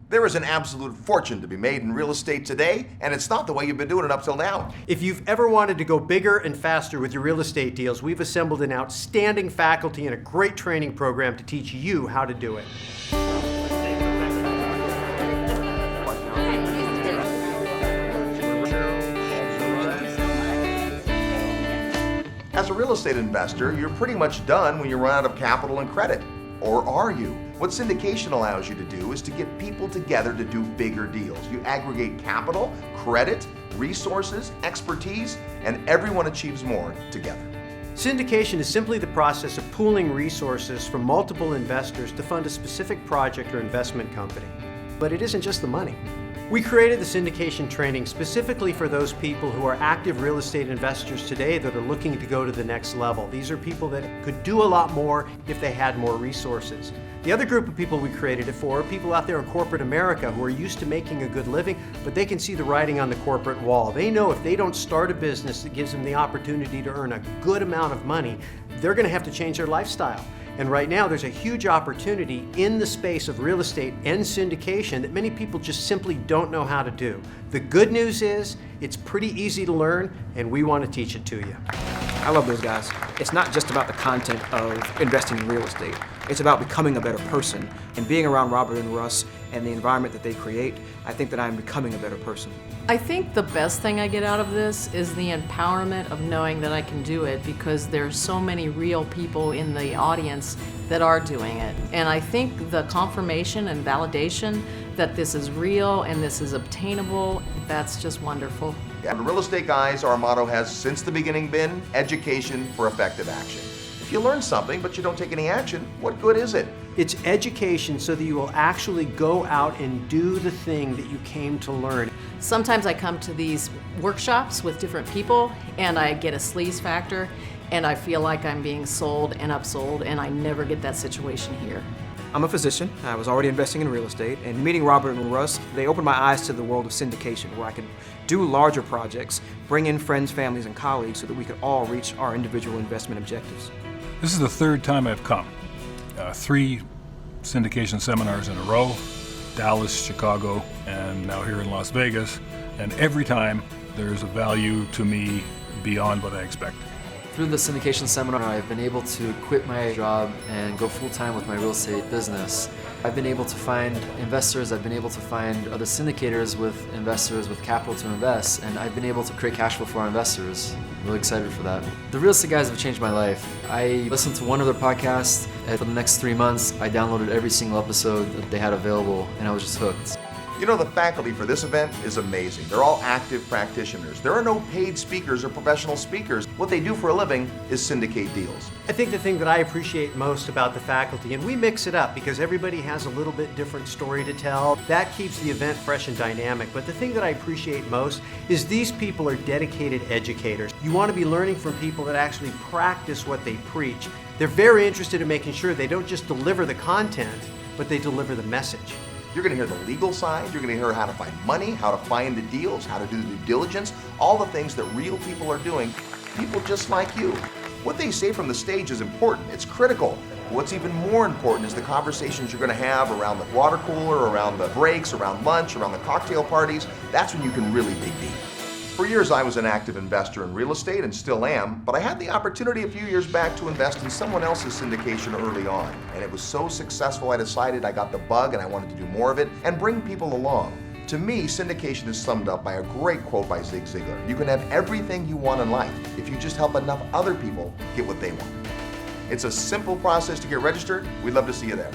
There is an absolute fortune to be made in real estate today, and it's not the way you've been doing it up till now. If you've ever wanted to go bigger and faster with your real estate deals, we've assembled an outstanding faculty and a great training program to teach you how to do it. As a real estate investor, you're pretty much done when you run out of capital and credit. Or are you? What syndication allows you to do is to get people together to do bigger deals. You aggregate capital, credit, resources, expertise, and everyone achieves more together. Syndication is simply the process of pooling resources from multiple investors to fund a specific project or investment company. But it isn't just the money. We created the syndication training specifically for those people who are active real estate investors today that are looking to go to the next level. These are people that could do a lot more if they had more resources. The other group of people we created it for are people out there in corporate America who are used to making a good living, but they can see the writing on the corporate wall. They know if they don't start a business that gives them the opportunity to earn a good amount of money, they're going to have to change their lifestyle. And right now, there's a huge opportunity in the space of real estate and syndication that many people just simply don't know how to do. The good news is, it's pretty easy to learn, and we want to teach it to you. I love those guys. It's not just about the content of investing in real estate. It's about becoming a better person. And being around Robert and Russ and the environment that they create, I think that I'm becoming a better person. I think the best thing I get out of this is the empowerment of knowing that I can do it because there's so many real people in the audience that are doing it. And I think the confirmation and validation that this is real and this is obtainable, that's just wonderful. At Real Estate Guys, our motto has since the beginning been education for effective action. If you learn something but you don't take any action, what good is it? It's education so that you will actually go out and do the thing that you came to learn. Sometimes I come to these workshops with different people and I get a sleaze factor and I feel like I'm being sold and upsold, and I never get that situation here. I'm a physician. I was already investing in real estate, and meeting Robert and Russ, they opened my eyes to the world of syndication, where I could do larger projects, bring in friends, families, and colleagues so that we could all reach our individual investment objectives. This is the third time I've come. 3 syndication seminars in a row, Dallas, Chicago, and now here in Las Vegas, and every time there's a value to me beyond what I expect. Through the syndication seminar, I've been able to quit my job and go full-time with my real estate business. I've been able to find investors, I've been able to find other syndicators with investors with capital to invest, and I've been able to create cash flow for our investors. I'm really excited for that. The real estate guys have changed my life. I listened to one of their podcasts, and for the next 3 months, I downloaded every single episode that they had available, and I was just hooked. You know, the faculty for this event is amazing. They're all active practitioners. There are no paid speakers or professional speakers. What they do for a living is syndicate deals. I think the thing that I appreciate most about the faculty, and we mix it up because everybody has a little bit different story to tell, that keeps the event fresh and dynamic. But the thing that I appreciate most is these people are dedicated educators. You want to be learning from people that actually practice what they preach. They're very interested in making sure they don't just deliver the content, but they deliver the message. You're going to hear the legal side, you're going to hear how to find money, how to find the deals, how to do the due diligence, all the things that real people are doing, people just like you. What they say from the stage is important, it's critical. What's even more important is the conversations you're going to have around the water cooler, around the breaks, around lunch, around the cocktail parties. That's when you can really dig deep. For years, I was an active investor in real estate and still am, but I had the opportunity a few years back to invest in someone else's syndication early on. And it was so successful, I decided I got the bug and I wanted to do more of it and bring people along. To me, syndication is summed up by a great quote by Zig Ziglar. You can have everything you want in life if you just help enough other people get what they want. It's a simple process to get registered. We'd love to see you there.